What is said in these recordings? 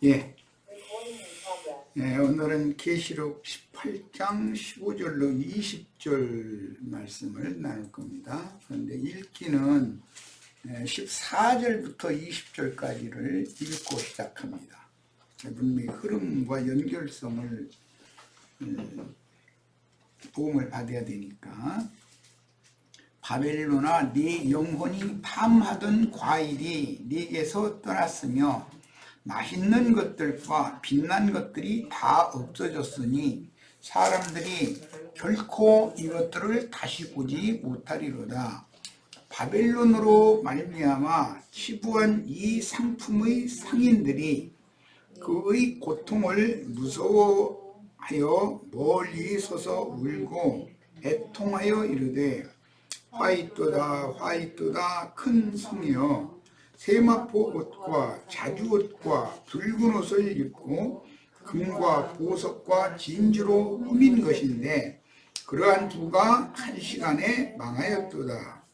예. 오늘은 계시록 18장 15절로 20절 말씀을 나눌 겁니다. 그런데 읽기는 14절부터 20절까지를 읽고 시작합니다. 분명히 흐름과 연결성을 도움을 받아야 되니까. 바벨론아, 네 영혼이 탐하던 과일이 네게서 떠났으며 맛있는 것들과 빛난 것들이 다 없어졌으니 사람들이 결코 이것들을 다시 보지 못하리로다. 바벨론으로 말미암아 치부한 이 상품의 상인들이 그의 고통을 무서워하여 멀리 서서 울고 애통하여 이르되 화이토다 화이토다 큰 성이여, 세마포 옷과 자주 옷과 붉은 옷을 입고 금과 보석과 진주로 꾸민 것인데 그러한 두가 한 시간에 망하였도다.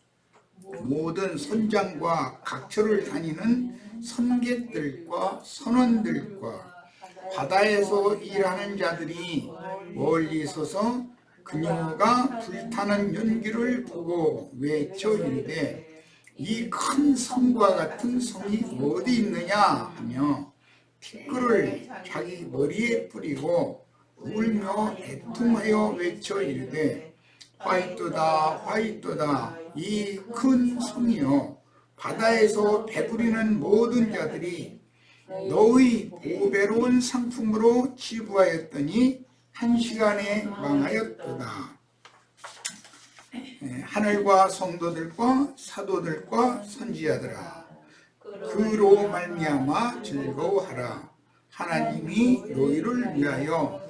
모든 선장과 각처를 다니는 선객들과 선원들과 바다에서 일하는 자들이 멀리 서서 그녀가 불타는 연기를 보고 외쳐 이르되 이 큰 성과 같은 성이 어디 있느냐 하며 티끌을 자기 머리에 뿌리고 울며 애통하여 외쳐 이르되 화이토다 화이토다 이 큰 성이여, 바다에서 배부리는 모든 자들이 너의 보배로운 상품으로 치부하였더니 한 시간에 망하였도다. 하늘과 성도들과 사도들과 선지자들아, 그로 말미암아 즐거워하라. 하나님이 너희를 위하여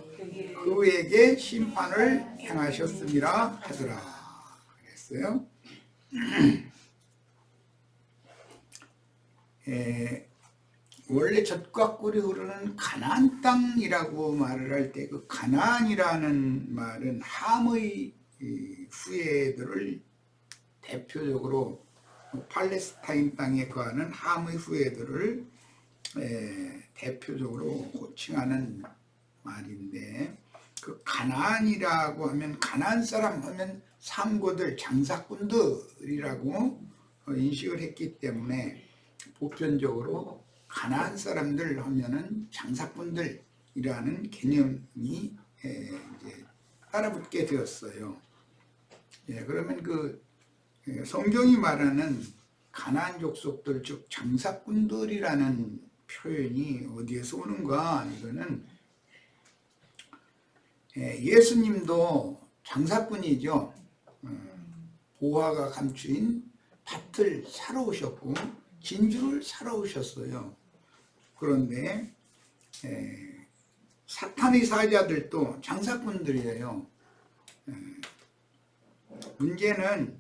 그에게 심판을 행하셨음이라 하더라. 그랬어요. 원래 젖과 꿀이 흐르는 가나안 땅이라고 말을 할 때 그 가나안이라는 말은 함의 후예들을 대표적으로 팔레스타인 땅에 거하는 함의 후예들을 대표적으로 호칭하는 말인데, 그 가나안이라고 하면 가나안 사람 하면 상고들, 장사꾼들이라고 인식을 했기 때문에 보편적으로 가나안 사람들 하면은 장사꾼들이라는 개념이 이제 따라붙게 되었어요. 그러면 그 성경이 말하는 가나안 족속들, 즉 장사꾼들이라는 표현이 어디에서 오는가? 이거는 예수님도 장사꾼이죠. 보화가 감추인 밭을 사러 오셨고 진주를 사러 오셨어요. 그런데 사탄의 사자들도 장사꾼들이에요. 문제는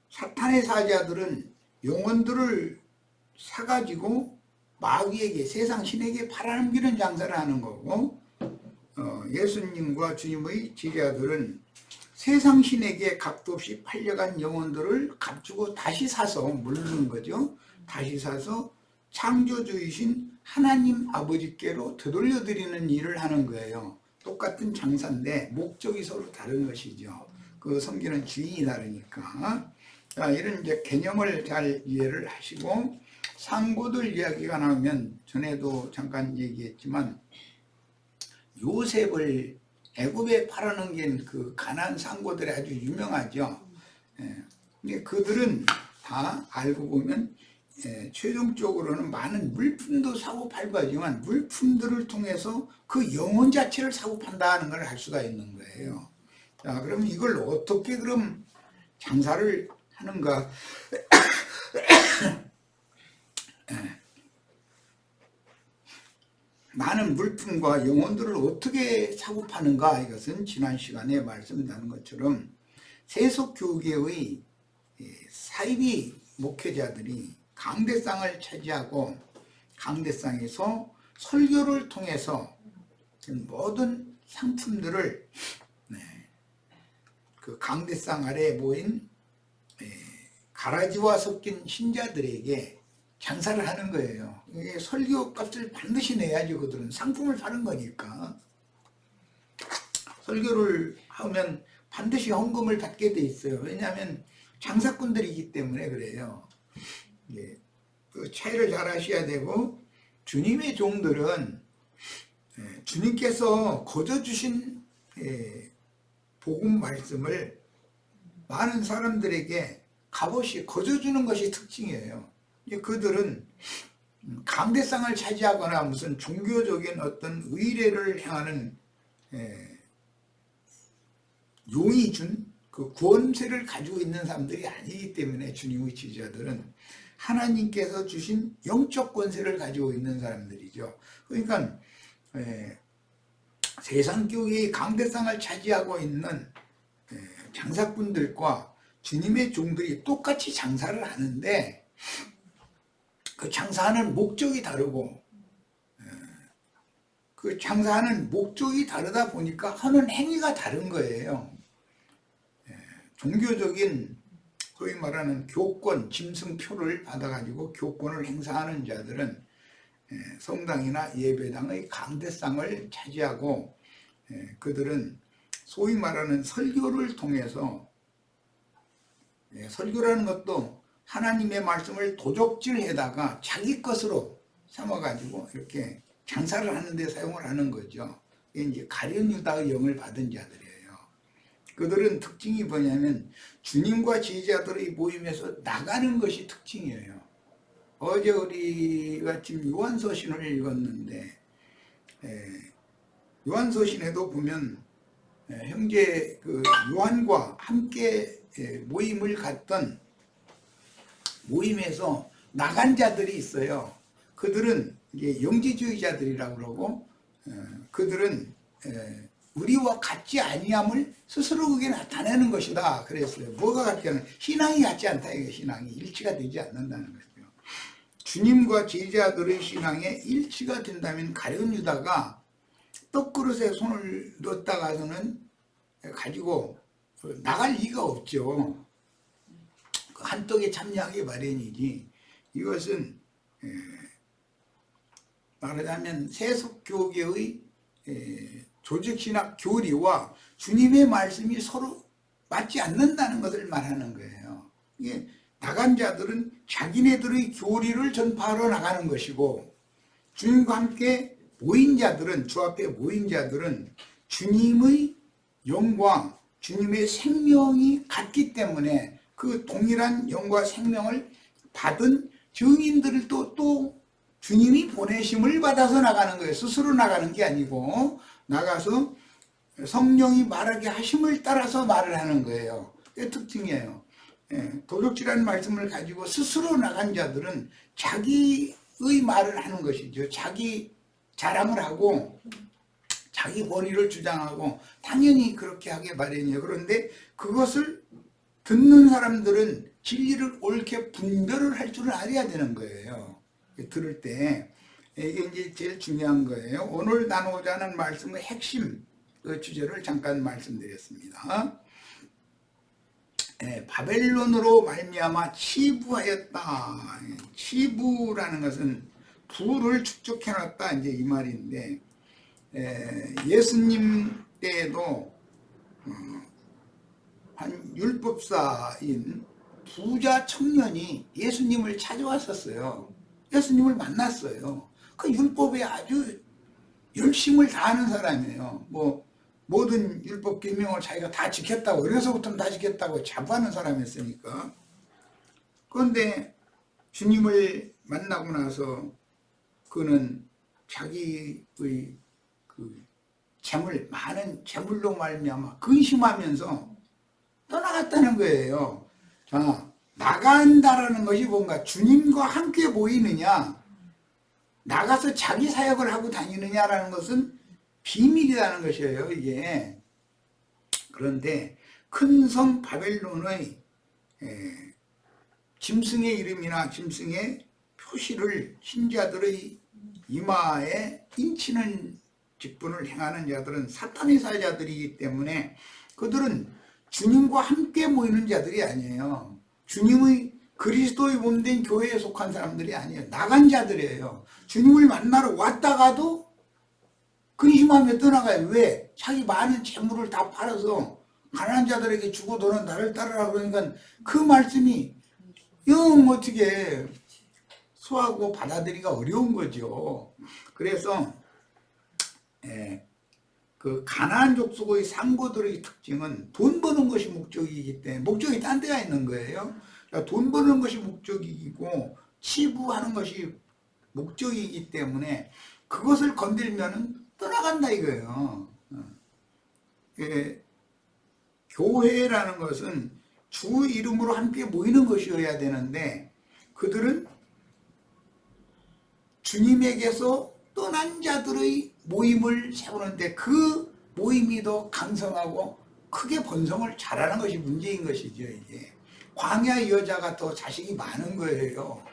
사탄의 사자들은 영혼들을 사가지고 마귀에게, 세상 신에게 팔아넘기는 장사를 하는 거고, 예수님과 주님의 제자들은 세상 신에게 값도 없이 팔려간 영혼들을 값주고 다시 사서 물르는 거죠. 다시 사서 창조주이신 하나님 아버지께로 되돌려드리는 일을 하는 거예요. 똑같은 장사인데 목적이 서로 다른 것이죠. 그 섬기는 주인이 다르니까. 자, 이런 이제 개념을 잘 이해를 하시고, 상고들 이야기가 나오면 전에도 잠깐 얘기했지만 요셉을 애굽에 팔아넘긴 그 가나안 상고들이 아주 유명하죠. 근데 그들은 다 알고 보면 최종적으로는 많은 물품도 사고 팔고 하지만 물품들을 통해서 그 영혼 자체를 사고 판다는 걸 알 수가 있는 거예요. 자, 그럼 이걸 어떻게 그럼 장사를 하는가? 많은 물품과 영혼들을 어떻게 사고 파는가? 이것은 지난 시간에 말씀 나눈 것처럼 세속교계의 사이비 목회자들이 강대상을 차지하고 강대상에서 설교를 통해서 모든 상품들을 그 강대상 아래에 모인 가라지와 섞인 신자들에게 장사를 하는 거예요. 이게 설교 값을 반드시 내야죠. 그들은 상품을 파는 거니까. 설교를 하면 반드시 헌금을 받게 돼 있어요. 왜냐하면 장사꾼들이기 때문에 그래요. 예, 그 차이를 잘 하셔야 되고, 주님의 종들은 주님께서 거저주신 복음 말씀을 많은 사람들에게 값없이 거저주는 것이 특징이에요. 그들은 강대상을 차지하거나 무슨 종교적인 어떤 의례를 향하는 용이 준 그 권세를 가지고 있는 사람들이 아니기 때문에 주님의 지지자들은 하나님께서 주신 영적 권세를 가지고 있는 사람들이죠. 그러니까 세상 교회의 강대상을 차지하고 있는 장사꾼들과 주님의 종들이 똑같이 장사를 하는데 그 장사하는 목적이 다르고 그 장사하는 목적이 다르다 보니까 하는 행위가 다른 거예요. 종교적인 소위 말하는 교권, 짐승표를 받아가지고 교권을 행사하는 자들은 성당이나 예배당의 강대상을 차지하고 그들은 소위 말하는 설교를 통해서 설교라는 것도 하나님의 말씀을 도적질해다가 자기 것으로 삼아가지고 이렇게 장사를 하는 데 사용을 하는 거죠. 이게 이제 가룟 유다의 영을 받은 자들이에요. 그들은 특징이 뭐냐면 주님과 지지자들의 모임에서 나가는 것이 특징이에요. 어제 우리가 지금 요한서신을 읽었는데 요한서신에도 보면 형제 그 요한과 함께 모임을 갔던 모임에서 나간 자들이 있어요. 그들은 이제 영지주의자들이라고 그러고 그들은 우리와 같지 아니함을 스스로 그게 나타내는 것이다 그랬어요. 뭐가 같지 않은 신앙이 같지 않다. 이게 신앙이 일치가 되지 않는다는 거죠. 주님과 제자들의 신앙에 일치가 된다면 가룟 유다가 떡그릇에 손을 넣었다가서는 가지고 나갈 리가 없죠. 한 떡에 참여하기 마련이지. 이것은 말하자면 세속교계의 조직신학 교리와 주님의 말씀이 서로 맞지 않는다는 것을 말하는 거예요. 이게 나간 자들은 자기네들의 교리를 전파하러 나가는 것이고 주님과 함께 모인 자들은 주 앞에 모인 자들은 주님의 영과 주님의 생명이 같기 때문에 그 동일한 영과 생명을 받은 증인들을 또 주님이 보내심을 받아서 나가는 거예요. 스스로 나가는 게 아니고 나가서 성령이 말하게 하심을 따라서 말을 하는 거예요. 그게 특징이에요. 도적질한 말씀을 가지고 스스로 나간 자들은 자기의 말을 하는 것이죠. 자기 자랑을 하고 자기 권위를 주장하고 당연히 그렇게 하게 마련이에요. 그런데 그것을 듣는 사람들은 진리를 옳게 분별을 할 줄을 알아야 되는 거예요. 들을 때 이게 이제 제일 중요한 거예요. 오늘 나누고자 하는 말씀의 핵심 그 주제를 잠깐 말씀드렸습니다. 바벨론으로 말미암아 치부하였다. 치부라는 것은 부를 축적해놨다 이제 이 말인데 예수님 때에도 한 율법사인 부자 청년이 예수님을 찾아왔었어요. 예수님을 만났어요. 그 율법에 아주 열심을 다하는 사람이에요. 뭐 모든 율법 계명을 자기가 다 지켰다고 어려서부터 다 지켰다고 자부하는 사람이었으니까. 그런데 주님을 만나고 나서 그는 자기의 그 재물 많은 재물로 말미암아 근심하면서 떠나갔다는 거예요. 자, 나간다라는 것이 뭔가 주님과 함께 모이느냐 나가서 자기 사역을 하고 다니느냐라는 것은 비밀이라는 것이에요. 이게 그런데 큰 성 바벨론의 짐승의 이름이나 짐승의 표시를 신자들의 이마에 인치는 직분을 행하는 자들은 사탄의 사자들이기 때문에 그들은 주님과 함께 모이는 자들이 아니에요. 주님의 그리스도의 몸된 교회에 속한 사람들이 아니에요. 나간 자들이에요. 주님을 만나러 왔다가도 근심하며 떠나가요. 왜? 자기 많은 재물을 다 팔아서 가난한 자들에게 주고 너는 나를 따르라 그러니까 그 말씀이 영 어떻게 수하고 받아들이기가 어려운 거죠. 그래서 그 가나안 족속의 상고들의 특징은 돈 버는 것이 목적이기 때문에 목적이 딴 데가 있는 거예요. 그러니까 돈 버는 것이 목적이고 치부하는 것이 목적이기 때문에 그것을 건들면은 떠나간다 이거예요. 교회라는 것은 주 이름으로 함께 모이는 것이어야 되는데 그들은 주님에게서 떠난 자들의 모임을 세우는데 그 모임이 더 강성하고 크게 번성을 잘하는 것이 문제인 것이죠. 이게 광야의 여자가 더 자식이 많은 거예요.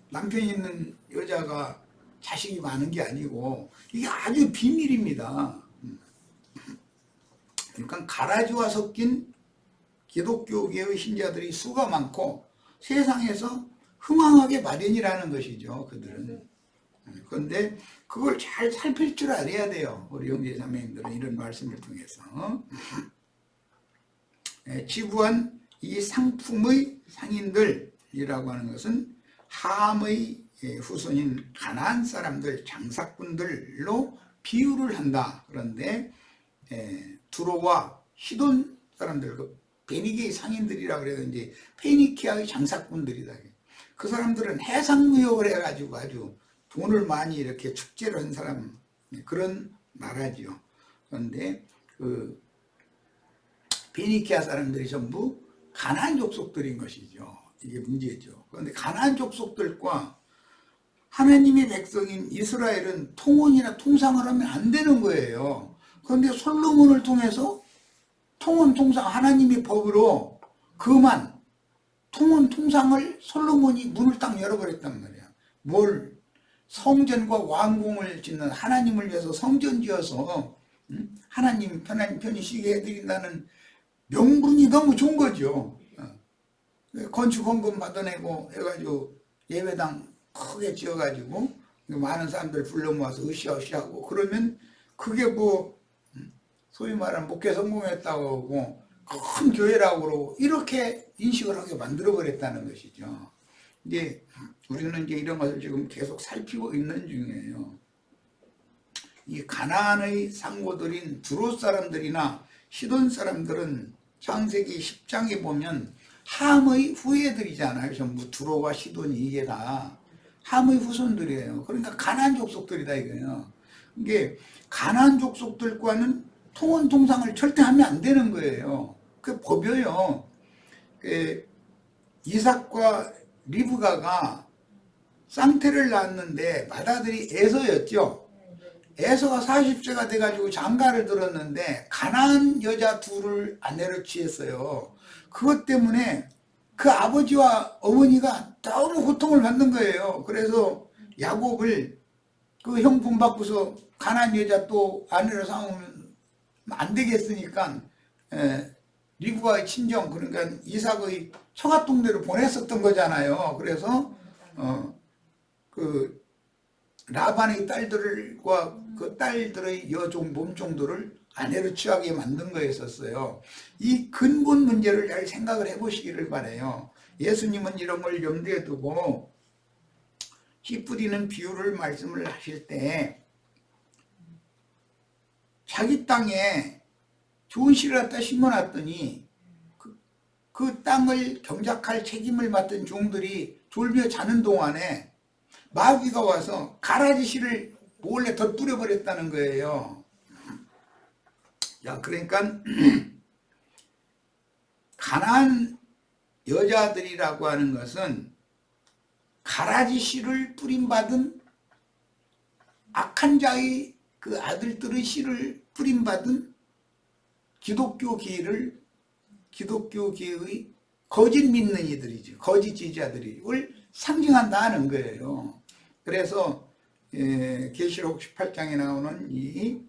남편 있는 여자가 자식이 많은 게 아니고 이게 아주 비밀입니다. 그러니까 가라지와 섞인 기독교계의 신자들이 수가 많고 세상에서 흥황하게 마련이라는 것이죠. 그들은. 그런데 그걸 잘 살필 줄 알아야 돼요. 우리 형제자매님들은 이런 말씀을 통해서. 지부한 이 상품의 상인들이라고 하는 것은 함의 후손인 가나안 사람들, 장사꾼들로 비유를 한다. 그런데 두로와 시돈 사람들, 그 베니게의 상인들이라 그래도 이제 페니키아의 장사꾼들이다. 그 사람들은 해상무역을 해가지고 아주 돈을 많이 이렇게 축제를 한 사람, 그런 나라죠. 그런데 그 베니키아 사람들이 전부 가나안 족속들인 것이죠. 이게 문제죠. 그런데 가나안 족속들과 하나님의 백성인 이스라엘은 통혼이나 통상을 하면 안 되는 거예요. 그런데 솔로몬을 통해서 통혼, 통상, 하나님의 법으로 그만 통혼, 통상을 솔로몬이 문을 딱 열어버렸단 말이야. 뭘? 성전과 왕궁을 짓는 하나님을 위해서 성전 지어서 하나님 편히 쉬게 해드린다는 명분이 너무 좋은 거죠. 건축 헌금 받아내고 해가지고 예배당 크게 지어가지고 많은 사람들 불러 모아서 으쌰으쌰하고 그러면 그게 뭐 소위 말하는 목회 성공했다고 하고 큰 교회라고 그러고 이렇게 인식을 하게 만들어 버렸다는 것이죠. 이제 우리는 이제 이런 것을 지금 계속 살피고 있는 중이에요. 이 가나안의 상고들인 두로 사람들이나 시돈 사람들은 창세기 10장에 보면 함의 후예들이잖아요. 전부 두로와 시돈이 이게 다 함의 후손들이에요. 그러니까 가나안 족속들이다 이거예요. 이게 가나안 족속들과는 통혼 통상을 절대 하면 안 되는 거예요. 그 법이에요. 이삭과 리브가가 쌍태를 낳았는데 맏아들이 에서였죠. 에서가 40세가 돼가지고 장가를 들었는데 가나안 여자 둘을 아내로 취했어요. 그것 때문에 그 아버지와 어머니가 너무 고통을 받는 거예요. 그래서 야곱을 그 형품 받고서 가나안 여자 또 아내로 삼으면 안 되겠으니까 리브가의 친정, 그러니까 이삭의 처갓 동네로 보냈었던 거잖아요. 그래서 그 라반의 딸들과 그 딸들의 여종 몸종들을 아내로 취하게 만든 거였었어요. 이 근본 문제를 잘 생각을 해보시기를 바라요. 예수님은 이런 걸 염두에 두고 씨 뿌리는 비유를 말씀을 하실 때 자기 땅에 좋은 씨를 갖다 심어놨더니 그 땅을 경작할 책임을 맡은 종들이 졸며 자는 동안에 마귀가 와서 가라지 씨를 몰래 덧뿌려 버렸다는 거예요. 자, 그러니까 가나안 여자들이라고 하는 것은 가라지 씨를 뿌림받은 악한 자의 그 아들들의 씨를 뿌림받은 기독교계의 거짓 믿는 이들이죠. 거짓 지지자들을 상징한다는 거예요. 그래서 계시록 18장에 나오는 이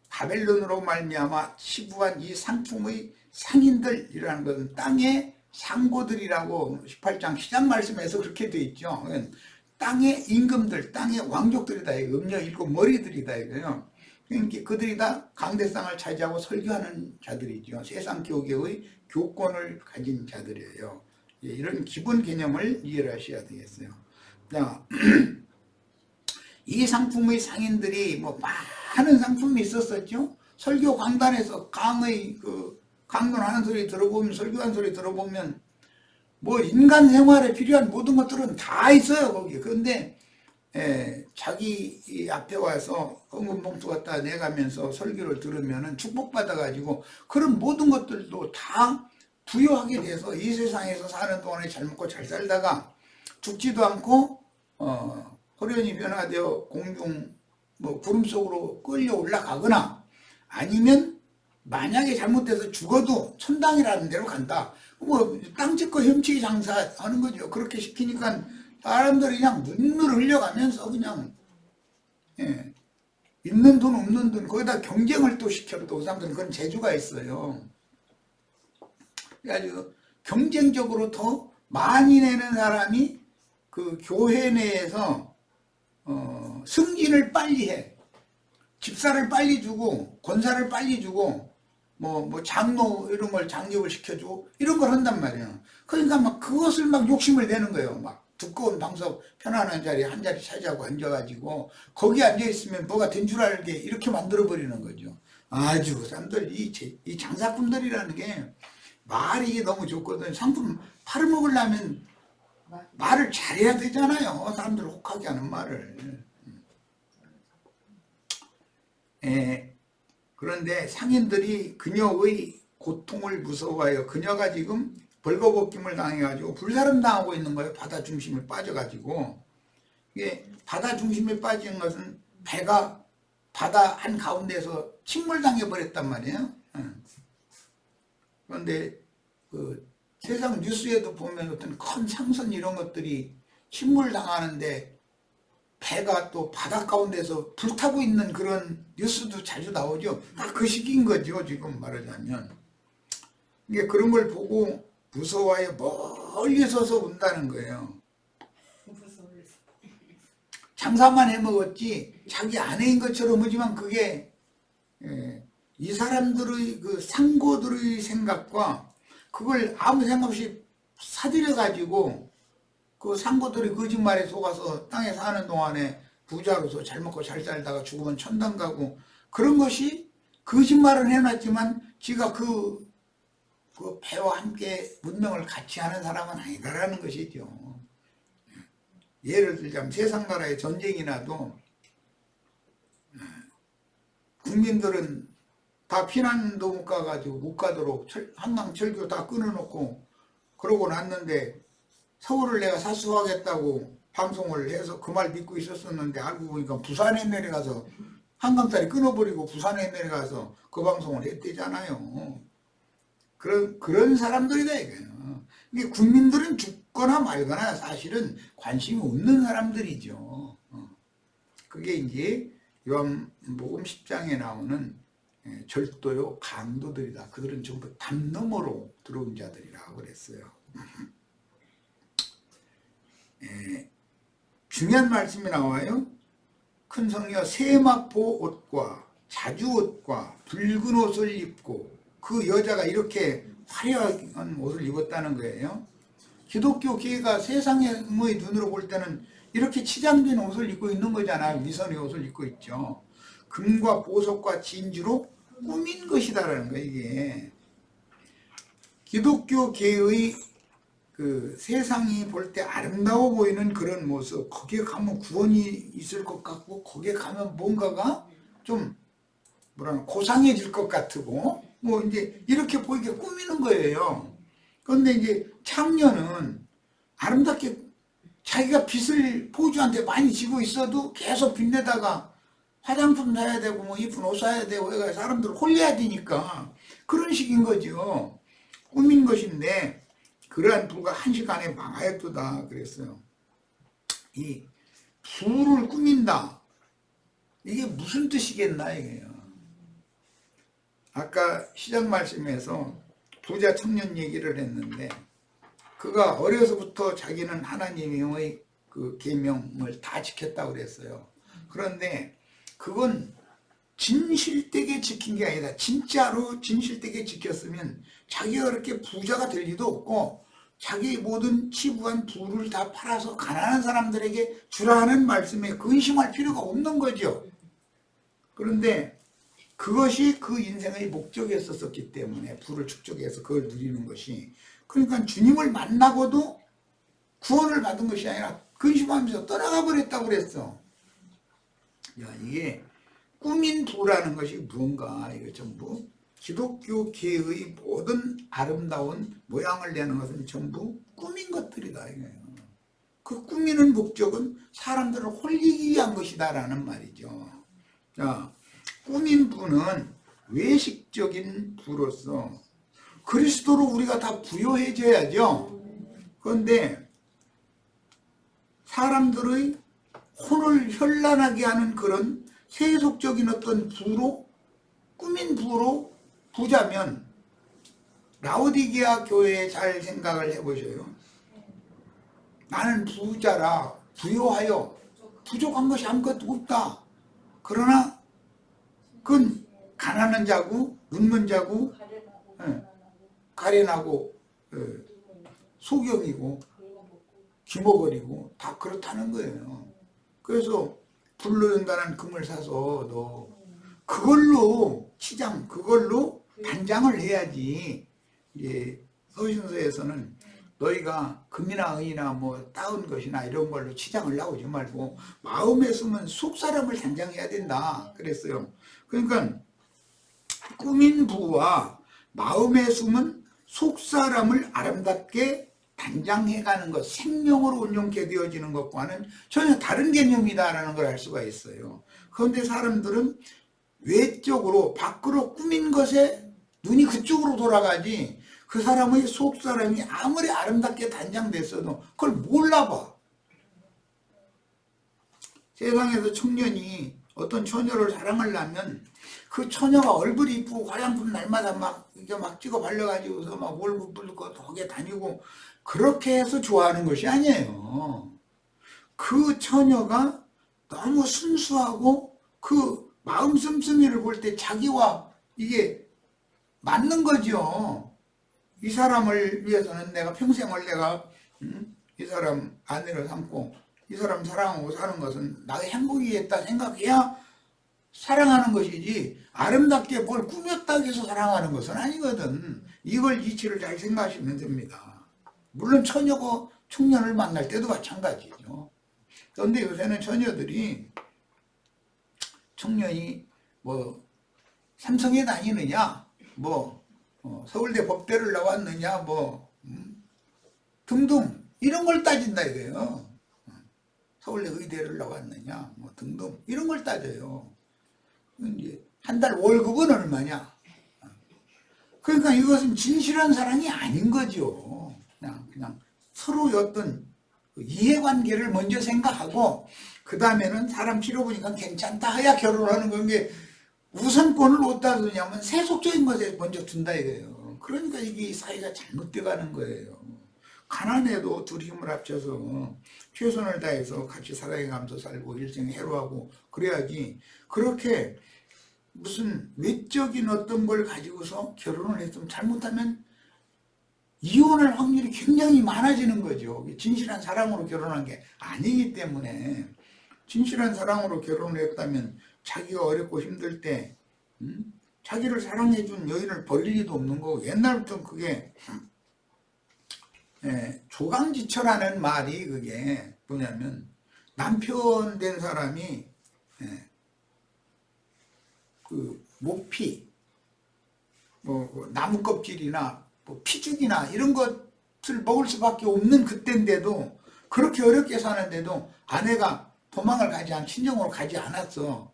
바벨론으로 말미암아 치부한 이 상품의 상인들이라는 것은 땅에 상고들이라고 18장 시작 말씀에서 그렇게 돼 있죠. 땅의 임금들, 땅의 왕족들이다. 음녀 일곱 머리들이다 이거요. 그러니까 그들이 다 강대상을 차지하고 설교하는 자들이죠. 세상 교계의 교권을 가진 자들이에요. 이런 기본 개념을 이해를 하셔야 되겠어요. 자, 이 상품의 상인들이 뭐 많은 상품이 있었었죠. 설교 강단에서 강론하는 소리 들어보면, 설교하는 소리 들어보면 뭐 인간 생활에 필요한 모든 것들은 다 있어요 거기. 그런데 자기 앞에 와서 헌금봉투 갖다 내가면서 설교를 들으면은 축복받아가지고 그런 모든 것들도 다 부여하게 돼서 이 세상에서 사는 동안에 잘 먹고 잘 살다가 죽지도 않고 호련히 변화되어 공중 구름 속으로 끌려 올라가거나, 아니면 만약에 잘못돼서 죽어도 천당이라는 데로 간다. 땅 짓고 훔치기 장사하는 거죠. 그렇게 시키니까 사람들이 그냥 눈물을 흘려가면서 그냥 있는 돈 없는 돈 거기다 경쟁을 또 시켜도 그 사람들은 그런 재주가 있어요. 그래가지고 경쟁적으로 더 많이 내는 사람이 그 교회 내에서 승진을 빨리 해. 집사를 빨리 주고 권사를 빨리 주고 뭐 장로 이런 걸 장립을 시켜주고 이런 걸 한단 말이에요. 그러니까 막 그것을 막 욕심을 내는 거예요. 막 두꺼운 방석 편안한 자리 한 자리 차지하고 앉아가지고 거기 앉아있으면 뭐가 된 줄 알게 이렇게 만들어버리는 거죠. 아주 사람들 이 장사꾼들이라는 게 말이 너무 좋거든. 상품 팔아먹으려면 말을 잘해야 되잖아요. 사람들 혹하게 하는 말을. 그런데 상인들이 그녀의 고통을 무서워하여 그녀가 지금 벌거벗김을 당해가지고 불사름 당하고 있는 거예요. 바다 중심에 빠져가지고. 이게 바다 중심에 빠진 것은 배가 바다 한가운데서 침몰당해 버렸단 말이에요. 그런데 그 세상 뉴스에도 보면 어떤 큰 상선 이런 것들이 침몰당하는데 배가 또 바다 가운데서 불타고 있는 그런 뉴스도 자주 나오죠. 다 그 시기인 거죠, 지금 말하자면. 이게 그런 걸 보고 무서워해 멀리 서서 운다는 거예요. 장사만 해먹었지 자기 아내인 것처럼 오지만 그게 이 사람들의 그 상고들의 생각과 그걸 아무 생각 없이 사들여 가지고 그 상고들이 거짓말에 속아서 땅에 사는 동안에 부자로서 잘 먹고 잘 살다가 죽으면 천당 가고, 그런 것이 거짓말은 해놨지만 지가 그 배와 함께 문명을 같이 하는 사람은 아니다라는 것이죠. 예를 들자면 세상 나라의 전쟁이 나도 국민들은 다 피난도 못 가가지고 못 가도록 한강 철교 다 끊어놓고 그러고 났는데, 서울을 내가 사수하겠다고 방송을 해서 그 말 믿고 있었었는데 알고 보니까 부산에 내려가서 한강다리 끊어버리고 부산에 내려가서 그 방송을 했대잖아요. 그런 사람들이다 이거예요. 이게 국민들은 죽거나 말거나 사실은 관심이 없는 사람들이죠. 그게 이제 요한복음 10장에 나오는 절도요 강도들이다. 그들은 전부 담 너머로 들어온 자들이라고 그랬어요. 중요한 말씀이 나와요. 큰 성이여 세마포 옷과 자주옷과 붉은 옷을 입고, 그 여자가 이렇게 화려한 옷을 입었다는 거예요. 기독교 교회가 세상의 눈으로 볼 때는 이렇게 치장된 옷을 입고 있는 거잖아요. 미선의 옷을 입고 있죠. 금과 보석과 진주로 꾸민 것이다라는 거예요. 이게 기독교 교회의 그 세상이 볼 때 아름다워 보이는 그런 모습, 거기에 가면 구원이 있을 것 같고 거기에 가면 뭔가가 좀 고상해질 것 같고 뭐 이제 이렇게 보이게 꾸미는 거예요. 그런데 이제 창녀는 아름답게 자기가 빚을 포주한테 많이 지고 있어도 계속 빚내다가 화장품 사야 되고 뭐 이쁜 옷 사야 되고 사람들을 홀려야 되니까 그런 식인 거죠. 꾸민 것인데 그러한 부가 한시간에 망하였도다 그랬어요. 이 부를 꾸민다, 이게 무슨 뜻이겠나 이게요. 아까 시작 말씀에서 부자 청년 얘기를 했는데 그가 어려서부터 자기는 하나님의 그 계명을 다 지켰다고 그랬어요. 그런데 그건 진실되게 지킨 게 아니다. 진짜로 진실되게 지켰으면 자기가 그렇게 부자가 될 리도 없고 자기 모든 치부한 부를 다 팔아서 가난한 사람들에게 주라 하는 말씀에 근심할 필요가 없는 거죠. 그런데 그것이 그 인생의 목적이었었기 때문에 부를 축적해서 그걸 누리는 것이, 그러니까 주님을 만나고도 구원을 받은 것이 아니라 근심하면서 떠나가 버렸다고 그랬어. 야, 이게 꾸민 부라는 것이 무언가, 이거 전부 기독교계의 모든 아름다운 모양을 내는 것은 전부 꾸민 것들이다 이거예요. 그 꾸미는 목적은 사람들을 홀리기 위한 것이다라는 말이죠. 자, 꾸민 부는 외식적인 부로서 그리스도로 우리가 다 부요해져야죠. 그런데 사람들의 혼을 현란하게 하는 그런 세속적인 어떤 부로, 꾸민 부로 부자면, 라오디게아 교회에 잘 생각을 해보셔요. 나는 부자라 부요하여 부족한 것이 아무것도 없다. 그러나 그건 가난한 자고 눕는 자고 가련하고 소경이고 기모거리고 다 그렇다는 거예요. 그래서 불로 연단한 금을 사서 너 그걸로 치장, 그걸로 단장을 해야지. 이제 서신서에서는 너희가 금이나 은이나 뭐 따은 것이나 이런 걸로 치장을 나오지 말고 마음에 숨은 속 사람을 단장해야 된다 그랬어요. 그러니까 꾸민 부와 마음에 숨은 속 사람을 아름답게 단장해가는 것, 생명으로 온전케 되어지는 것과는 전혀 다른 개념이다라는 걸 알 수가 있어요. 그런데 사람들은 외적으로 밖으로 꾸민 것에 눈이 그쪽으로 돌아가지, 그 사람의 속 사람이 아무리 아름답게 단장됐어도 그걸 몰라봐. 세상에서 청년이 어떤 처녀를 사랑하려면 그 처녀가 얼굴이 이쁘고 화장품 날마다 이게 막 찍어 발려가지고서 막 월급 불고 거기에 다니고 그렇게 해서 좋아하는 것이 아니에요. 그 처녀가 너무 순수하고 그 마음 씀씀이를 볼 때 자기와 이게 맞는 거죠. 이 사람을 위해서는 내가 평생을 내가 이 사람 아내를 삼고 이 사람 사랑하고 사는 것은 나의 행복이겠다 생각해야 사랑하는 것이지, 아름답게 뭘 꾸몄다고 해서 사랑하는 것은 아니거든. 이걸 이치를 잘 생각하시면 됩니다. 물론 처녀고 청년을 만날 때도 마찬가지죠. 그런데 요새는 처녀들이, 청년이 뭐 삼성에 다니느냐, 뭐 서울대 법대를 나왔느냐, 뭐 등등 이런 걸 따진다 이거예요. 서울대 의대를 나왔느냐, 뭐 등등 이런 걸 따져요. 이제 한 달 월급은 얼마냐. 그러니까 이것은 진실한 사랑이 아닌 거죠. 그냥 서로의 어떤 이해관계를 먼저 생각하고 그 다음에는 사람 치러보니까 괜찮다 해야 결혼하는 건데, 우선권을 어디다 두냐면 세속적인 것에 먼저 둔다 이거예요. 그러니까 이게 사회가 잘못돼 가는 거예요. 가난해도 둘이 힘을 합쳐서 최선을 다해서 같이 살아가면서 살고 일생에 해로하고 그래야지, 그렇게 무슨 외적인 어떤 걸 가지고서 결혼을 했으면 잘못하면 이혼할 확률이 굉장히 많아지는 거죠. 진실한 사랑으로 결혼한 게 아니기 때문에. 진실한 사랑으로 결혼을 했다면 자기가 어렵고 힘들 때 자기를 사랑해준 여인을 벌릴 리도 없는 거고, 옛날부터 그게 조강지처라는 말이 그게 뭐냐면, 남편 된 사람이 그 모피, 뭐 나무 껍질이나 뭐 피죽이나 이런 것을 먹을 수밖에 없는 그때인데도, 그렇게 어렵게 사는데도 아내가 도망을 가지 않, 친정으로 가지 않았어.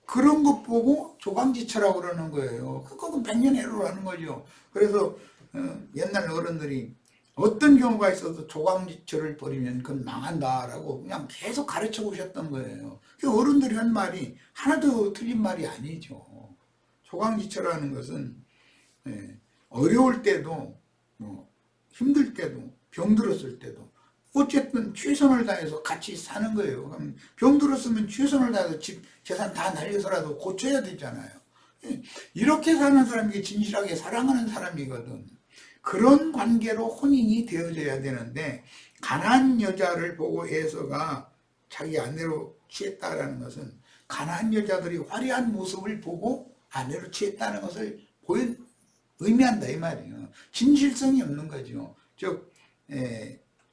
그런 것 보고 조강지처라고 그러는 거예요. 그건 백년해로라는 거죠. 그래서 옛날 어른들이 어떤 경우가 있어도 조강지처를 버리면 그건 망한다라고 그냥 계속 가르쳐 오셨던 거예요. 어른들이 한 말이 하나도 틀린 말이 아니죠. 조강지처라는 것은 어려울 때도 뭐 힘들 때도 병들었을 때도 어쨌든 최선을 다해서 같이 사는 거예요. 그럼 병들었으면 최선을 다해서 집 재산 다 날려서라도 고쳐야 되잖아요. 이렇게 사는 사람이 진실하게 사랑하는 사람이거든. 그런 관계로 혼인이 되어져야 되는데, 가난한 여자를 보고 에서가 자기 아내로 취했다라는 것은 가난한 여자들이 화려한 모습을 보고 아내로 취했다는 것을 의미한다 이 말이에요. 진실성이 없는 거죠. 즉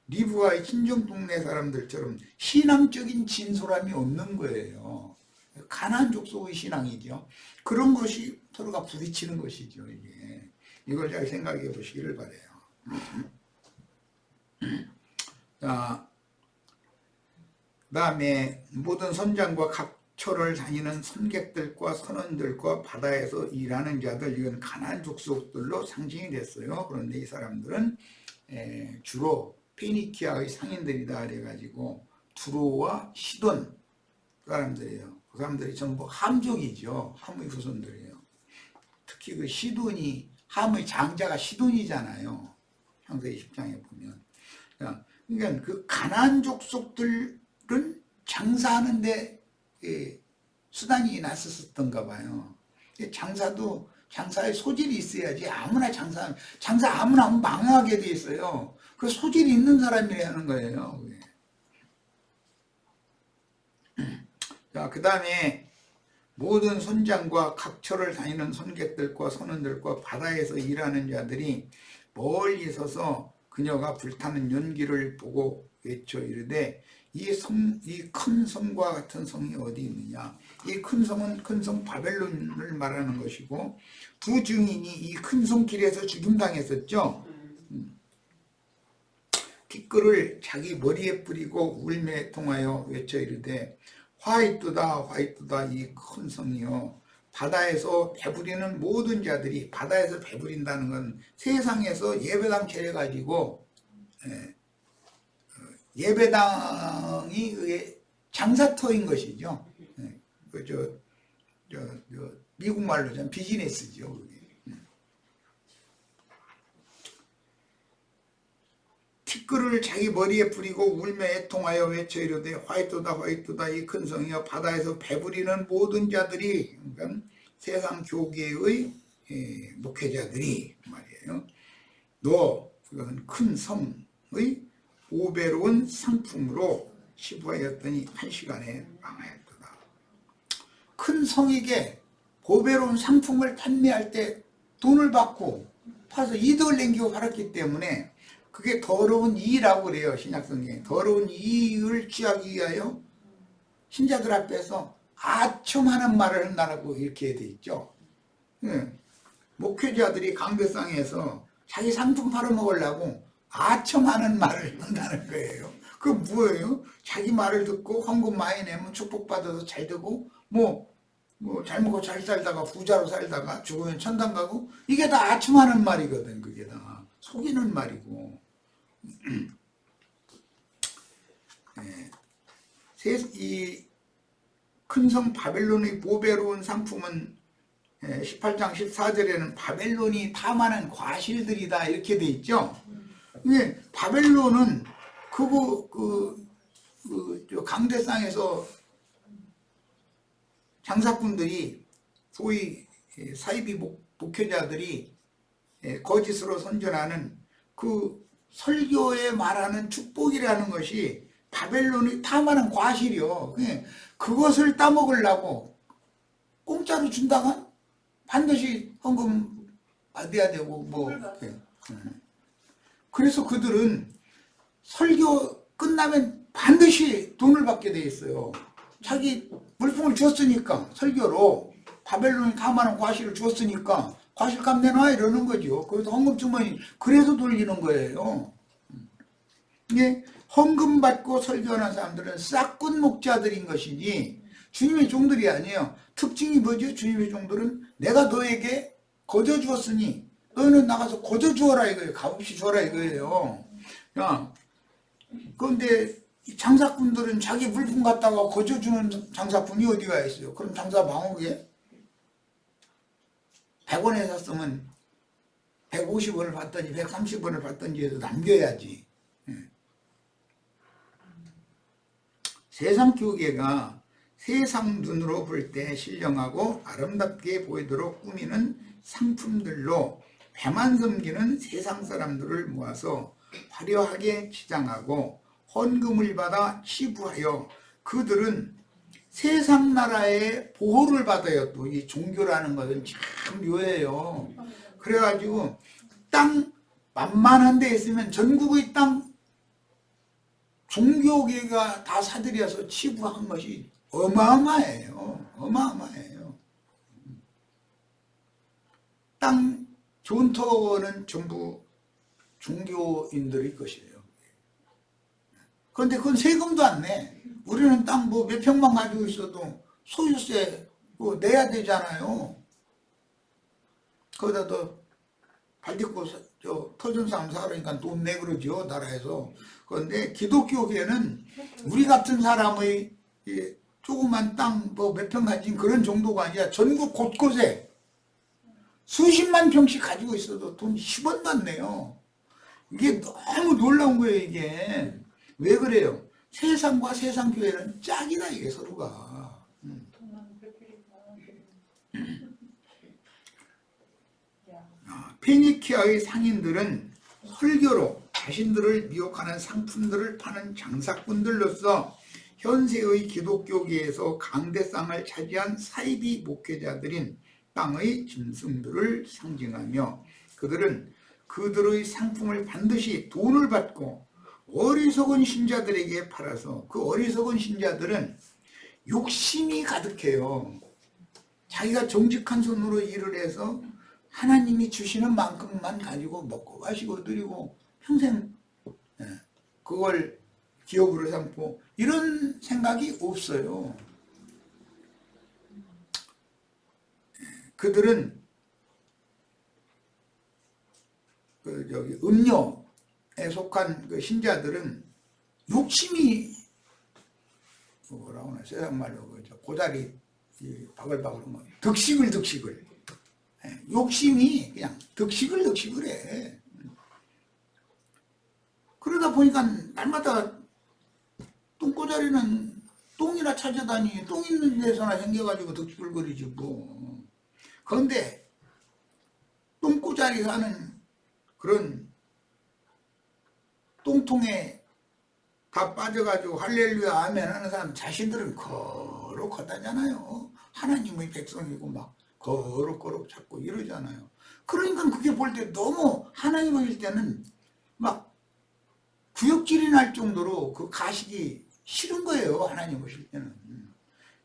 리브와의 친정 동네 사람들처럼 신앙적인 진솔함이 없는 거예요. 가난한 족속의 신앙이죠. 그런 것이 서로가 부딪히는 것이죠. 이걸 잘 생각해 보시기를 바라요. 자, 그다음에 모든 선장과 각처를 다니는 선객들과 선원들과 바다에서 일하는 자들, 이건 가나안 족속들로 상징이 됐어요. 그런데 이 사람들은 주로 페니키아의 상인들이다 그래가지고 두로와 시돈 사람들이에요. 그 사람들이 전부 함족이죠. 함의 후손들이에요. 특히 그 시돈이, 함의 장자가 시돈이잖아요. 창세기 10장에 보면. 그러니까 그 가나안 족속들은 장사하는데 수단이 났었던가 봐요. 장사의 소질이 있어야지. 아무나 장사 아무나 하면 망하게 돼 있어요. 그 소질이 있는 사람이라 하는 거예요. 자, 그 다음에 모든 선장과 각처를 다니는 선객들과 선원들과 바다에서 일하는 자들이 멀리 서서 그녀가 불타는 연기를 보고 외쳐 이르되 이 큰 성과 같은 성이 어디 있느냐. 이 큰 성은 큰 성 바벨론을 말하는 것이고, 두 증인이 이 큰 성 길에서 죽임당했었죠. 티끌을 자기 머리에 뿌리고 울매 통하여 외쳐 이르되 화이트다 화이트다 이 큰 성이요, 바다에서 배부리는 모든 자들이. 바다에서 배부린다는 건 세상에서 예배당 차려가지고 예배당이 장사터인 것이죠. 미국 말로 좀 비즈니스죠. 그게. 티끌을 자기 머리에 뿌리고 울며 애통하여 외쳐 이르되 화이트다 화이트다 이 큰 성이여, 바다에서 배부리는 모든 자들이. 그러니까 세상 교계의 목회자들이 말이에요. 너 그것은 큰 성의 보배로운 상품으로 시부하였더니 한 시간에 망하였도다. 큰 성에게 보배로운 상품을 판매할 때 돈을 받고 파서 이득을 남기고 팔았기 때문에 그게 더러운 이익이라고 그래요. 신약성경에. 더러운 이익을 취하기 위하여 신자들 앞에서 아첨하는 말을 한다고 이렇게 돼 있죠. 목회자들이 강대상에서 자기 상품 팔아먹으려고 아첨하는 말을 한다는 거예요. 그 뭐예요? 자기 말을 듣고 헌금 많이 내면 축복받아서 잘 되고 뭐 잘 먹고 잘 살다가 부자로 살다가 죽으면 천당 가고, 이게 다 아첨하는 말이거든. 그게 다 속이는 말이고. 이 큰 성 바벨론의 보배로운 상품은 18장 14절에는 바벨론이 탐하는 과실들이다 이렇게 돼 있죠. 근데 바벨론은 강대상에서 장사꾼들이, 소위 사이비 목회자들이 거짓으로 선전하는 그 설교에 말하는 축복이라는 것이 바벨론이 탐하는 과실이요. 그것을 따먹으려고 공짜로 준다간 반드시 헌금 받아야 되고 그래서 그들은 설교 끝나면 반드시 돈을 받게 돼 있어요. 자기 물품을 줬으니까, 설교로 바벨론이 탐하는 과실을 줬으니까 과실값 내놔 이러는 거죠. 그래서 헌금 주머니 그래서 돌리는 거예요. 이게 헌금 받고 설교하는 사람들은 싹군 목자들인 것이지 주님의 종들이 아니에요. 특징이 뭐죠? 주님의 종들은 내가 너에게 거저 주었으니 너는 나가서 거저 주어라 이거예요. 값없이 주어라 이거예요. 그런데 장사꾼들은 자기 물품 갖다가 거저 주는 장사꾼이 어디가 있어요? 그럼 장사 망하게 100원에 샀으면 150원을 받든지 130원을 받든지 해서 남겨야지. 세상 교계가 세상 눈으로 볼 때 신령하고 아름답게 보이도록 꾸미는 상품들로 배만 섬기는 세상 사람들을 모아서 화려하게 치장하고 헌금을 받아 치부하여 그들은 세상 나라의 보호를 받아요. 또 이 종교라는 것은 참 묘해요. 그래가지고 땅 만만한 데 있으면 전국의 땅 종교계가 다 사들여서 치부한 것이 어마어마해요. 어마어마해요. 땅 존터는 전부 종교인들의 것이에요. 그런데 그건 세금도 안 내. 우리는 땅 뭐 몇 평만 가지고 있어도 소유세 뭐 내야 되잖아요. 거기다 더 발딛고 터전 사람 살으니까 돈 내 그러죠, 나라에서. 그런데 기독교계는 우리 같은 사람의 조그만 땅 뭐 몇 평 가진 그런 정도가 아니라 전국 곳곳에 수십만 평씩 가지고 있어도 돈 10원도 안 내요. 이게 너무 놀라운 거예요, 이게. 왜 그래요? 세상과 세상 교회는 짝이다, 이게 서로가. 페니키아의 상인들은 설교로 자신들을 미혹하는 상품들을 파는 장사꾼들로서 현세의 기독교계에서 강대상을 차지한 사이비 목회자들인 땅의 짐승들을 상징하며 그들은 그들의 상품을 반드시 돈을 받고 어리석은 신자들에게 팔아서 그 어리석은 신자들은 욕심이 가득해요. 자기가 정직한 손으로 일을 해서 하나님이 주시는 만큼만 가지고 먹고 마시고 누리고 평생 그걸 기업으로 삼고 이런 생각이 없어요. 그들은 음료에 속한 그 신자들은 욕심이 뭐라고 하나 세상 말로 고다리 바글바글한 거 득식을 욕심이 그냥 득식을 해. 그러다 보니까 날마다 똥꼬자리는 똥이나 찾아다니 똥 있는 데서나 생겨가지고 득식을거리지 뭐. 그런데 똥꼬자리 사는 그런 똥통에 다 빠져가지고 할렐루야 아멘 하는 사람 자신들은 거룩하다잖아요. 하나님의 백성이고 막 거룩거룩 찾고 이러잖아요. 그러니까 그게 볼 때 너무 하나님 보실 때는 막 구역질이 날 정도로 그 가식이 싫은 거예요. 하나님 보실 때는.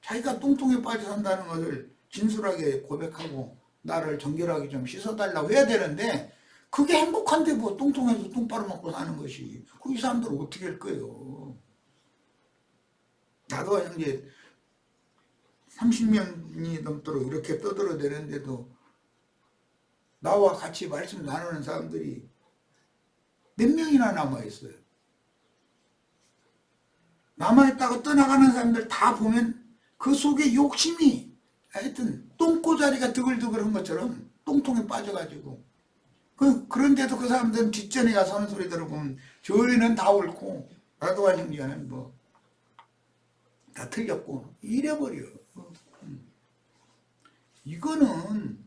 자기가 똥통에 빠져 산다는 것을 진솔하게 고백하고 나를 정결하게 좀 씻어달라고 해야 되는데 그게 행복한데 뭐 똥통에서 똥 빨아먹고 사는 것이 그 이 사람들은 어떻게 할 거예요. 나도 이제 30년이 넘도록 이렇게 떠들어대는데도 나와 같이 말씀 나누는 사람들이 몇 명이나 남아있어요. 남아있다가 떠나가는 사람들 다 보면 그 속에 욕심이 하여튼 똥꼬자리가 드글드글한 것처럼 똥통에 빠져가지고 그런데도 그 사람들은 뒷전에 가서 하는 소리 들어보면 저희는 다 옳고 나도한 형제는 뭐 다 틀렸고 이래버려. 이거는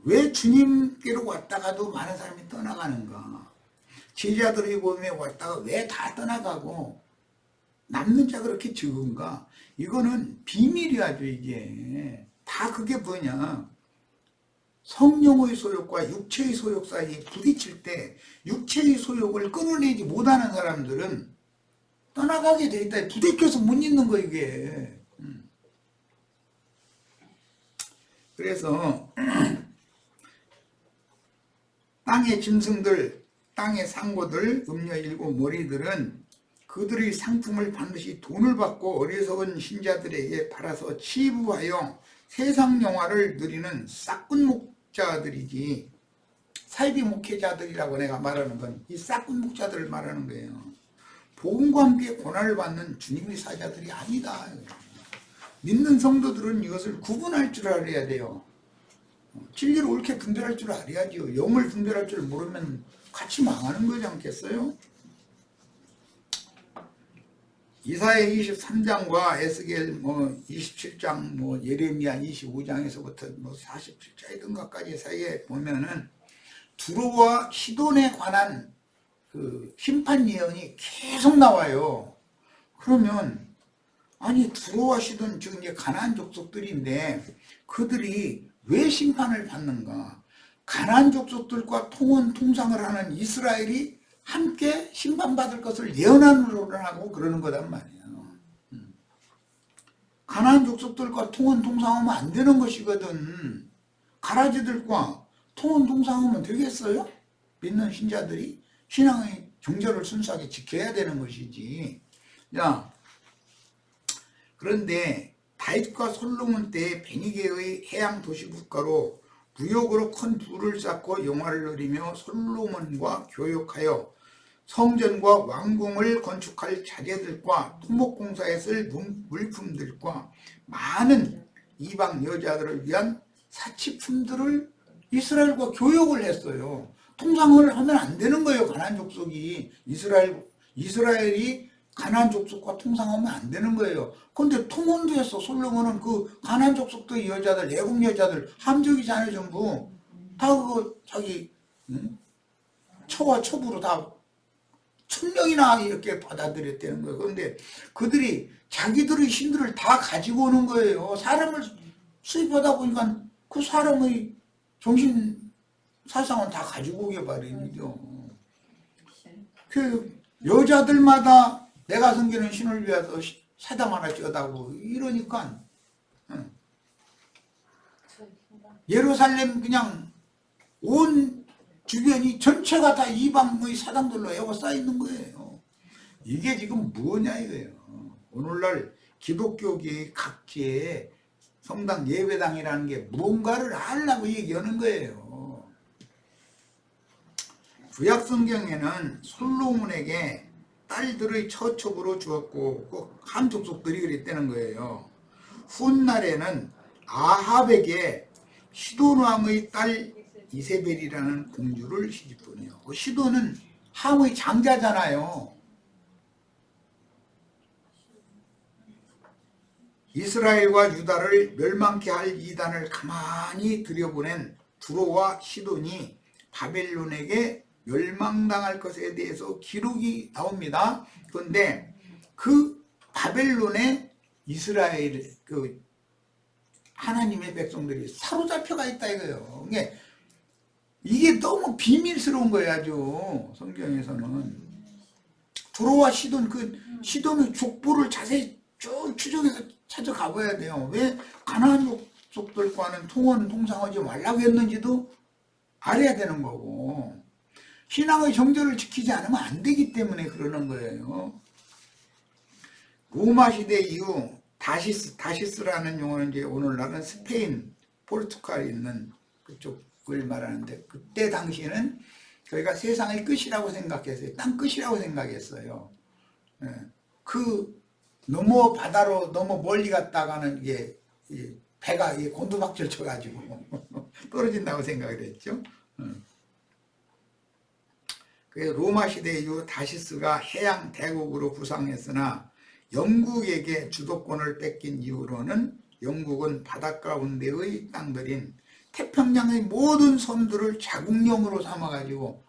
왜 주님께로 왔다가도 많은 사람이 떠나가는가? 제자들이 보면 왔다가 왜 다 떠나가고 남는 자 그렇게 적은가? 이거는 비밀이야죠. 이게 다 그게 뭐냐? 성령의 소욕과 육체의 소욕 사이에 부딪힐 때 육체의 소욕을 끊어내지 못하는 사람들은 떠나가게 돼 있다. 부딪혀서 못 있는 거 이게. 그래서 땅의 짐승들, 땅의 상고들, 음녀 일곱 머리들은 그들의 상품을 반드시 돈을 받고 어리석은 신자들에게 팔아서 치부하여 세상 영화를 누리는 싹군 목자들이지 사이비 목회자들이라고 내가 말하는 건 이 싹군 목자들을 말하는 거예요. 복음과 함께 고난을 받는 주님의 사자들이 아니다. 믿는 성도들은 이것을 구분할 줄 알아야 돼요. 진리를 옳게 분별할 줄 알아야죠. 영을 분별할 줄 모르면 같이 망하는 거지 않겠어요? 이사야 23장과 에스겔 27장 예레미야 25장에서부터 47장이든가까지 사이에 보면은 두로와 시돈에 관한 그 심판 예언이 계속 나와요. 그러면 아니 두로와 시돈 즉 이제 가나안 족속들인데 그들이 왜 심판을 받는가? 가나안 족속들과 통원 통상을 하는 이스라엘이 함께 심판받을 것을 예언하고 그러는 거단 말이에요. 가나안 족속들과 통원 통상하면 안 되는 것이거든. 가라지들과 통원 통상하면 되겠어요? 믿는 신자들이 신앙의 정절을 순수하게 지켜야 되는 것이지. 자, 그런데 다윗과 솔로몬 때 베니게의 해양 도시 국가로 무역으로 큰 부를 쌓고 영화를 누리며 솔로몬과 교역하여 성전과 왕궁을 건축할 자재들과 토목공사에 쓸 물품들과 많은 이방 여자들을 위한 사치품들을 이스라엘과 교역을 했어요. 통상을 하면 안 되는 거예요. 가나안 족속이 이스라엘이 가나안 족속과 통상하면 안 되는 거예요. 그런데 통혼도 했어. 솔로몬은 그 가나안 족속의 여자들, 애국 여자들, 함적이잖아요. 전부 다 그거 자기 처와 첩으로 다 1000명이나 이렇게 받아들였다는 거예요. 그런데 그들이 자기들의 신들을 다 가지고 오는 거예요. 사람을 수입하다 보니까 그 사람의 정신 사상은 다 가지고 오게 마련이죠. 그 여자들마다 내가 섬기는 신을 위해서 사당 하나 쪄다고 이러니까 예루살렘 그냥 온 주변이 전체가 다 이방의 사당들로 에워싸여 있는 거예요. 이게 지금 뭐냐 이거예요. 오늘날 기독교계 각지에 성당 예배당이라는 게 뭔가를 하려고 얘기하는 거예요. 구약 성경에는 솔로몬에게 딸들의 처첩으로 주었고 그 한 족속들이 그랬다는 거예요. 훗날에는 아합에게 시돈 왕의 딸 이세벨이라는 공주를 시집보내요. 그 시돈은 함의 장자잖아요. 이스라엘과 유다를 멸망케 할 이단을 가만히 들여보낸 두로와 시돈이 바벨론에게 멸망당할 것에 대해서 기록이 나옵니다. 그런데 그 바벨론에 이스라엘 그 하나님의 백성들이 사로잡혀가 있다 이거예요. 이게 너무 비밀스러운 거예요. 아주 성경에서는 두로와 시돈 그 시돈의 족보를 자세히 쭉 추적해서 찾아가 봐야 돼요. 왜 가나안 족속들과는 통원 통상하지 말라고 했는지도 알아야 되는 거고 신앙의 정절을 지키지 않으면 안 되기 때문에 그러는 거예요. 로마 시대 이후 다시스라는 용어는 이제 오늘날은 스페인, 포르투갈에 있는 그쪽을 말하는데 그때 당시에는 저희가 세상의 끝이라고 생각했어요. 땅 끝이라고 생각했어요. 그 너무 바다로 너무 멀리 갔다가는 이게 배가 곤두박질 쳐가지고 떨어진다고 생각을 했죠. 로마 시대 이후 다시스가 해양 대국으로 부상했으나 영국에게 주도권을 뺏긴 이후로는 영국은 바닷가운데의 땅들인 태평양의 모든 섬들을 자국령으로 삼아가지고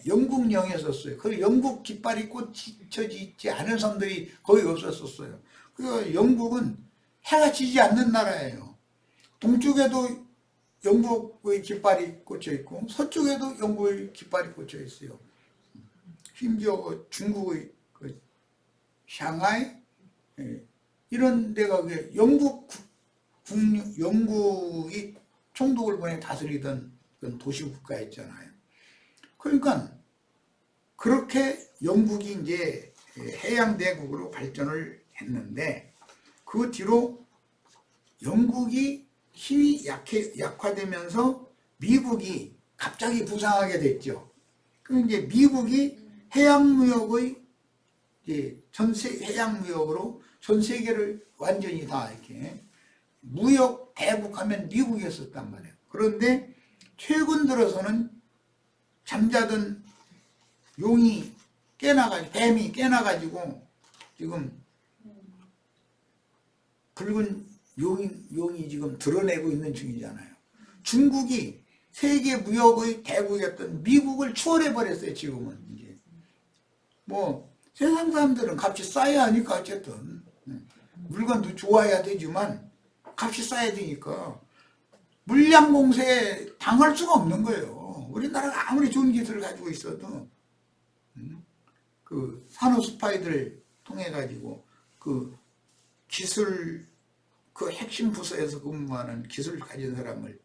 영국령에 썼어요. 그 영국 깃발이 꽂혀져 있지 않은 섬들이 거의 없었어요. 그래서 영국은 해가 지지 않는 나라예요. 동쪽에도 영국의 깃발이 꽂혀 있고 서쪽에도 영국의 깃발이 꽂혀 있어요. 심지어 중국의 샹하이 이런 데가 영국이 총독을 보내 다스리던 그런 도시 국가였잖아요. 그러니까 그렇게 영국이 이제 해양 대국으로 발전을 했는데 그 뒤로 영국이 힘이 약화되면서 미국이 갑자기 부상하게 됐죠. 그럼 이제 미국이 해양무역의 해양무역으로 전 세계를 완전히 다 이렇게 무역 대국하면 미국이었었단 말이에요. 그런데 최근 들어서는 잠자던 용이 깨나가지고, 뱀이 깨나가지고 지금 붉은 용이 지금 드러내고 있는 중이잖아요. 중국이 세계 무역의 대국이었던 미국을 추월해 버렸어요. 지금은 이제 뭐 세상 사람들은 값이 싸야 하니까 어쨌든 물건도 좋아야 되지만 값이 싸야 되니까 물량 공세에 당할 수가 없는 거예요. 우리나라가 아무리 좋은 기술을 가지고 있어도 그 산업 스파이들 통해 가지고 그 기술 그 핵심 부서에서 근무하는 기술을 가진 사람을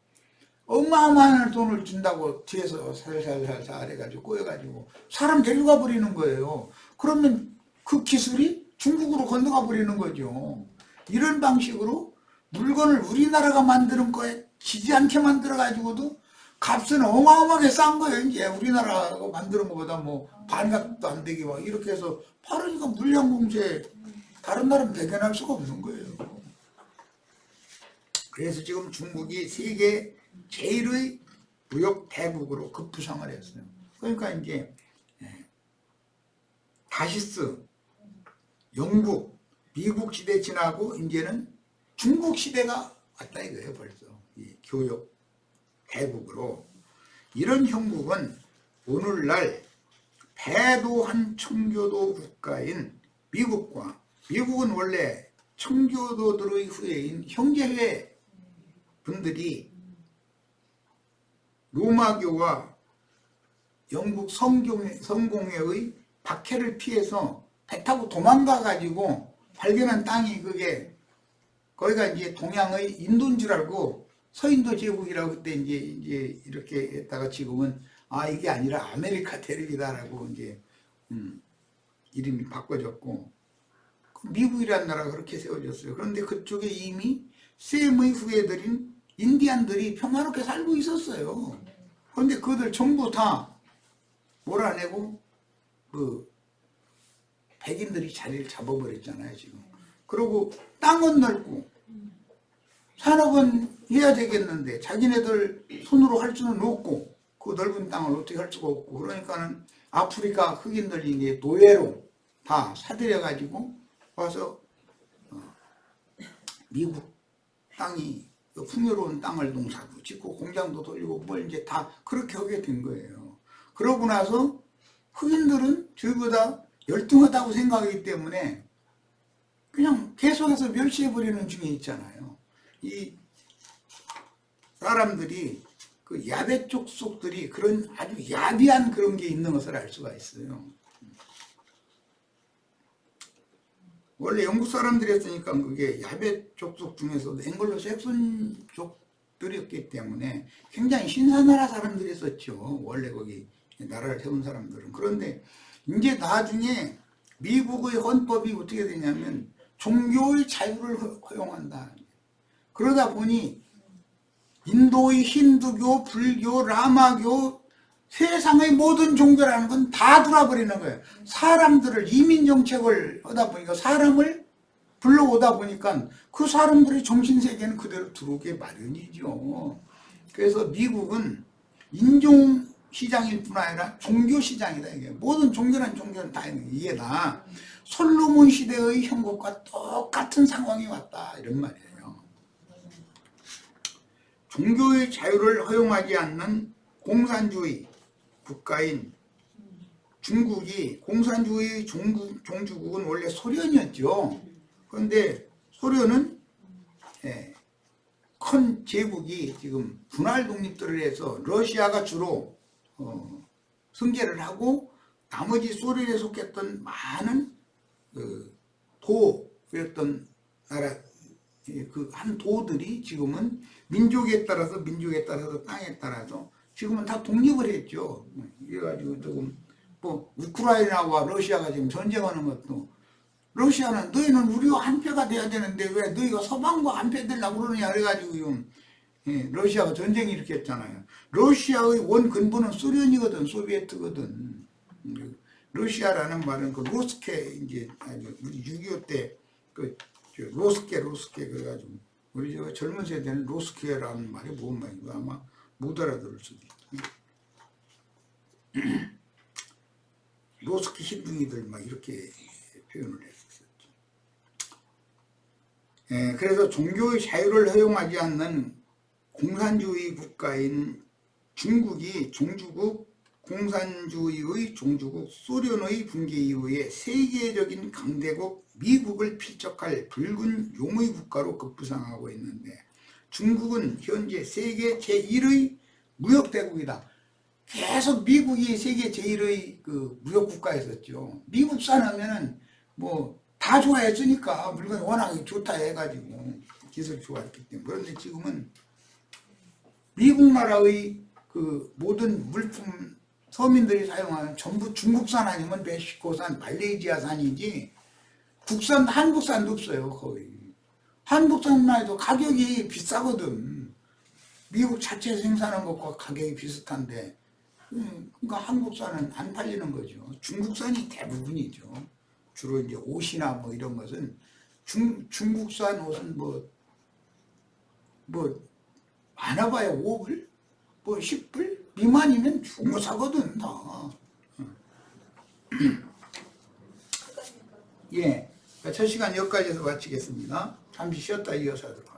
어마어마한 돈을 준다고 뒤에서 살살살살 해가지고 꼬여가지고 사람 데려가 버리는 거예요. 그러면 그 기술이 중국으로 건너가 버리는 거죠. 이런 방식으로 물건을 우리나라가 만드는 거에 지지 않게 만들어 가지고도 값은 어마어마하게 싼 거예요. 이제 우리나라가 만드는 것보다 뭐 반값도 안 되게 막 이렇게 해서 팔으니까 물량 공세 다른 나라는 배견할 수가 없는 거예요. 그래서 지금 중국이 세계 제일의 무역 대국으로 급부상을 했어요. 그러니까 이제 다시스, 영국, 미국 시대 지나고 이제는 중국 시대가 왔다 이거예요. 벌써 이 교역 대국으로. 이런 형국은 오늘날 배도한 청교도 국가인 미국과, 미국은 원래 청교도들의 후예인 형제회 분들이 로마교와 영국 성공회의 박해를 피해서 배 타고 도망가 가지고 발견한 땅이 그게 거기가 이제 동양의 인도인 줄 알고 서인도 제국이라고 그때 이제 이렇게 했다가 지금은 아 이게 아니라 아메리카 대륙이다라고 이제 이름이 바꿔졌고 미국이라는 나라가 그렇게 세워졌어요. 그런데 그쪽에 이미 셈의 후예들인 인디안들이 평화롭게 살고 있었어요. 그런데 그들 전부 다 몰아내고 그 백인들이 자리를 잡아버렸잖아요. 지금. 그리고 땅은 넓고 산업은 해야 되겠는데 자기네들 손으로 할 수는 없고 그 넓은 땅을 어떻게 할 수가 없고 그러니까는 아프리카 흑인들이 이제 노예로 다 사들여 가지고 와서 미국 땅이 풍요로운 땅을 농사도 짓고 공장도 돌리고 뭘 이제 다 그렇게 하게 된 거예요. 그러고 나서 흑인들은 저희보다 열등하다고 생각하기 때문에 그냥 계속해서 멸시해버리는 중에 있잖아요. 이 사람들이 그 야베 족속들이 그런 아주 야비한 그런 게 있는 것을 알 수가 있어요. 원래 영국 사람들이었으니까 그게 야베 족속 중에서도 앵글로 색슨 족들이었기 때문에 굉장히 신사나라 사람들이었었죠. 원래 거기 나라를 세운 사람들은. 그런데 이제 나중에 미국의 헌법이 어떻게 되냐면 종교의 자유를 허용한다. 그러다 보니 인도의 힌두교, 불교, 라마교 세상의 모든 종교라는 건 다 돌아버리는 거예요. 사람들을 이민 정책을 하다 보니까 사람을 불러오다 보니까 그 사람들의 정신세계는 그대로 들어오게 마련이죠. 그래서 미국은 인종시장일 뿐 아니라 종교시장이다. 이게 모든 종교는 다 있는 게 이게 다 솔로몬 시대의 형국과 똑같은 상황이 왔다 이런 말이에요. 종교의 자유를 허용하지 않는 공산주의 국가인 중국이 공산주의 종주국은 원래 소련이었죠. 그런데 소련은 큰 제국이 지금 분할 독립들을 해서 러시아가 주로 승계를 하고 나머지 소련에 속했던 많은 도였던 나라 그 한 도들이 지금은 민족에 따라서 땅에 따라서 지금은 다 독립을 했죠. 그래가지고 조금 뭐 우크라이나와 러시아가 지금 전쟁하는 것도 러시아는 너희는 우리와 한패가 돼야 되는데 왜 너희가 서방과 한패되려고 그러느냐 그래가지고 러시아가 전쟁 일으켰잖아요. 러시아의 원 근본은 소련이거든, 소비에트거든. 러시아라는 말은 그 로스케 이제 우리 6.25 때 그 로스케 그래가지고 우리 저 젊은 세대는 로스쿨이라는 말이 뭔 말인가 아마 못 알아들을 수도 있고 로스쿨 신등이들 막 이렇게 표현을 했었죠. 예, 그래서 종교의 자유를 허용하지 않는 공산주의 국가인 중국이 종주국 공산주의의 종주국 소련의 붕괴 이후에 세계적인 강대국 미국을 필적할 붉은 용의 국가로 급부상하고 있는데 중국은 현재 세계 제1의 무역대국이다. 계속 미국이 세계 제1의 그 무역국가였었죠. 미국산 하면은 뭐 다 좋아했으니까 물건이 워낙 좋다 해가지고 기술이 좋았기 때문에. 그런데 지금은 미국 나라의 그 모든 물품 서민들이 사용하는 전부 중국산 아니면 멕시코산, 말레이시아산이지 국산, 한국산도 없어요. 거의. 한국산만 해도 가격이 비싸거든. 미국 자체 생산한 것과 가격이 비슷한데 그러니까 한국산은 안 팔리는 거죠. 중국산이 대부분이죠. 주로 이제 옷이나 뭐 이런 것은 중국산 옷은 뭐 많아봐야 5불? 뭐 10불? 미만이면 중고 사거든 다. 예, 첫 시간 여기까지 해서 마치겠습니다. 잠시 쉬었다 이어서 하도록